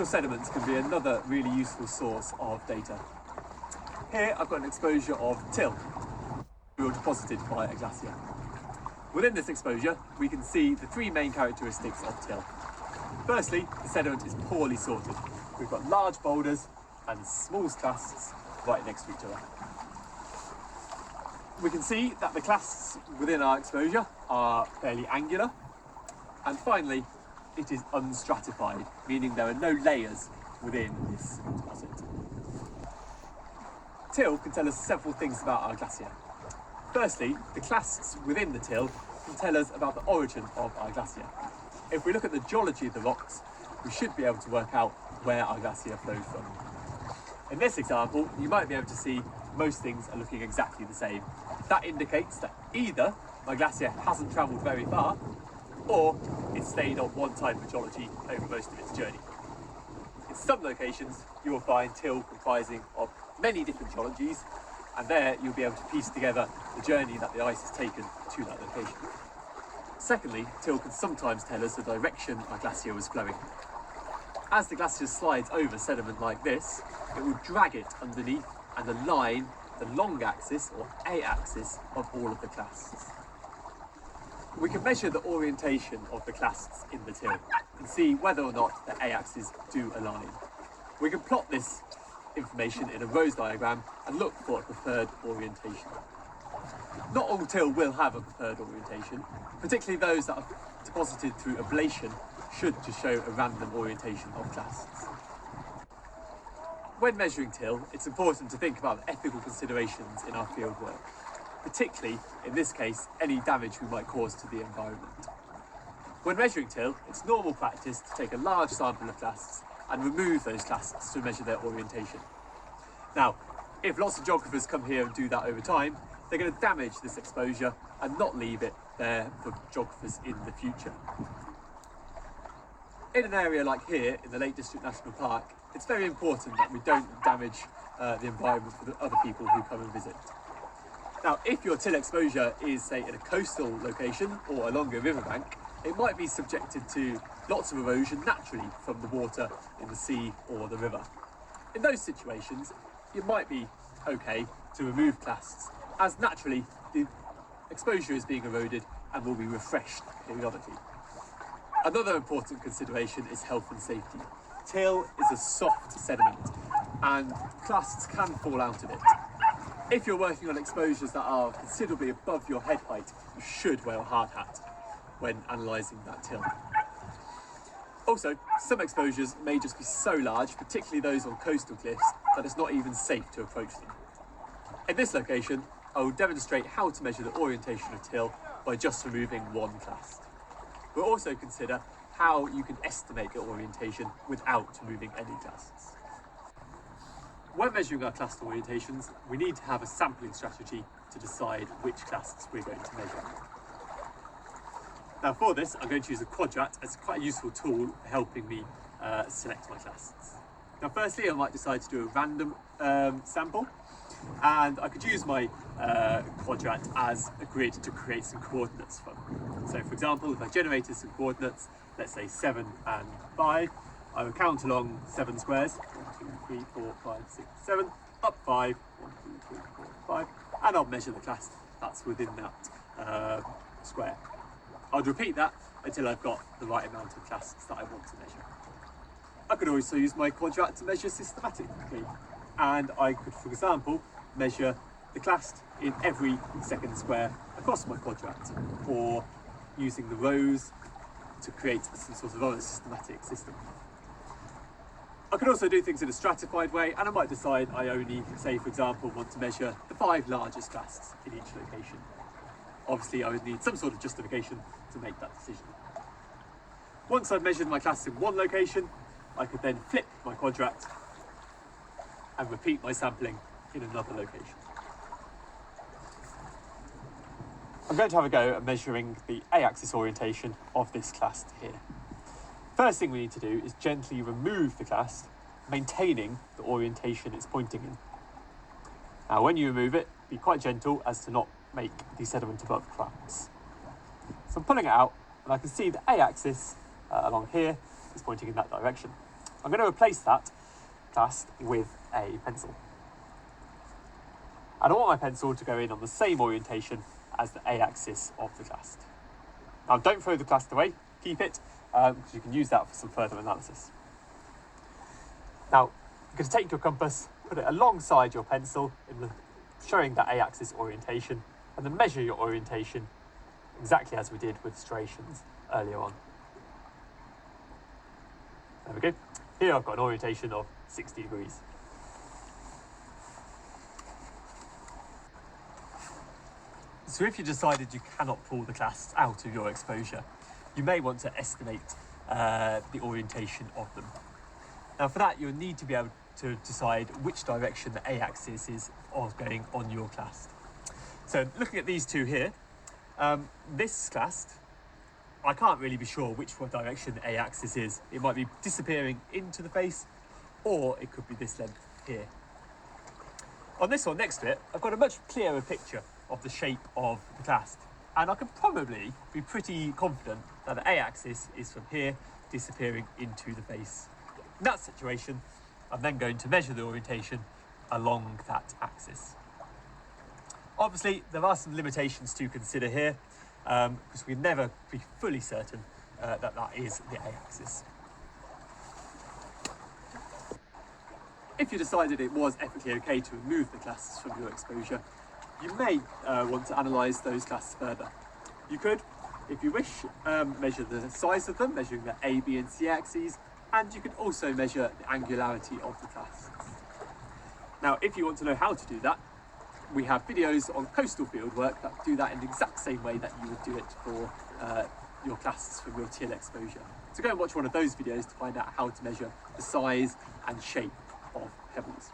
glacial sediments can be another really useful source of data. Here I've got an exposure of till, deposited by a glacier. Within this exposure, we can see the three main characteristics of till. Firstly, the sediment is poorly sorted. We've got large boulders and small clasts right next to each other. We can see that the clasts within our exposure are fairly angular. And finally, it is unstratified, meaning there are no layers within this deposit. Till can tell us several things about our glacier. Firstly, the clasts within the till can tell us about the origin of our glacier. If we look at the geology of the rocks, we should be able to work out where our glacier flowed from. In this example, you might be able to see most things are looking exactly the same. That indicates that either my glacier hasn't travelled very far, or it stayed on one type of geology over most of its journey. In some locations, you will find till comprising of many different geologies, and there you'll be able to piece together the journey that the ice has taken to that location. Secondly, till can sometimes tell us the direction our glacier was flowing. As the glacier slides over sediment like this, it will drag it underneath and align the long axis or A-axis of all of the clasts. We can measure the orientation of the clasts in the till and see whether or not the A-axes do align. We can plot this information in a rose diagram and look for a preferred orientation. Not all till will have a preferred orientation, particularly those that are deposited through ablation should just show a random orientation of clasts. When measuring till, it's important to think about the ethical considerations in our fieldwork, particularly, in this case, any damage we might cause to the environment. When measuring till, it's normal practice to take a large sample of clasts and remove those clasts to measure their orientation. Now, if lots of geographers come here and do that over time, they're going to damage this exposure and not leave it there for geographers in the future. In an area like here, in the Lake District National Park, it's very important that we don't damage the environment for the other people who come and visit. Now, if your till exposure is, say, in a coastal location or along a riverbank, it might be subjected to lots of erosion naturally from the water in the sea or the river. In those situations, it might be okay to remove clasts, as naturally the exposure is being eroded and will be refreshed periodically. Another important consideration is health and safety. Till is a soft sediment and clasts can fall out of it. If you're working on exposures that are considerably above your head height, you should wear a hard hat when analysing that till. Also, some exposures may just be so large, particularly those on coastal cliffs, that it's not even safe to approach them. In this location, I will demonstrate how to measure the orientation of till by just removing one clast. We'll also consider how you can estimate the orientation without removing any clasts. When measuring our clast orientations, we need to have a sampling strategy to decide which clasts we're going to measure. Now for this, I'm going to use a quadrat as quite a useful tool for helping me select my clasts. Now firstly, I might decide to do a random sample, and I could use my quadrat as a grid to create some coordinates from. So for example, if I generated some coordinates, let's say 7 and 5, I would count along 7 squares, 1, 2, 3, 4, 5, 6, 7, up 5, 1, 2, 3, 4, 5, and I'll measure the clast that's within that square. I'd repeat that until I've got the right amount of clasts that I want to measure. I could also use my quadrat to measure systematically, and I could, for example, measure the clast in every second square across my quadrat, or using the rows to create some sort of other systematic system. I could also do things in a stratified way, and I might decide I only, say for example, want to measure the 5 largest clasts in each location. Obviously I would need some sort of justification to make that decision. Once I've measured my clasts in one location, I could then flip my quadrat and repeat my sampling in another location. I'm going to have a go at measuring the A-axis orientation of this clast here. First thing we need to do is gently remove the clast, maintaining the orientation it's pointing in. Now when you remove it, be quite gentle as to not make the sediment above collapse. So I'm pulling it out, and I can see the A-axis along here is pointing in that direction. I'm going to replace that clast with a pencil. And I want my pencil to go in on the same orientation as the A-axis of the clast. Now don't throw the clast away, keep it, because you can use that for some further analysis. Now, you're going to take your compass, put it alongside your pencil, showing that A-axis orientation, and then measure your orientation exactly as we did with striations earlier on. There we go. Here I've got an orientation of 60 degrees. So if you decided you cannot pull the clasts out of your exposure, you may want to estimate the orientation of them. Now for that, you'll need to be able to decide which direction the A-axis is going on your clast. So looking at these two here, this clast, I can't really be sure which direction the A-axis is. It might be disappearing into the face, or it could be this length here. On this one next to it, I've got a much clearer picture of the shape of the clast, and I can probably be pretty confident that the A-axis is from here disappearing into the face. In that situation, I'm then going to measure the orientation along that axis. Obviously, there are some limitations to consider here, because we can never be fully certain that that is the A-axis. If you decided it was ethically okay to remove the clasts from your exposure, you may want to analyse those clasts further. You could, if you wish, measure the size of them, measuring the A, B and C axes, and you could also measure the angularity of the clasts. Now, if you want to know how to do that, we have videos on coastal fieldwork that do that in the exact same way that you would do it for your clasts from your till exposure. So go and watch one of those videos to find out how to measure the size and shape of pebbles.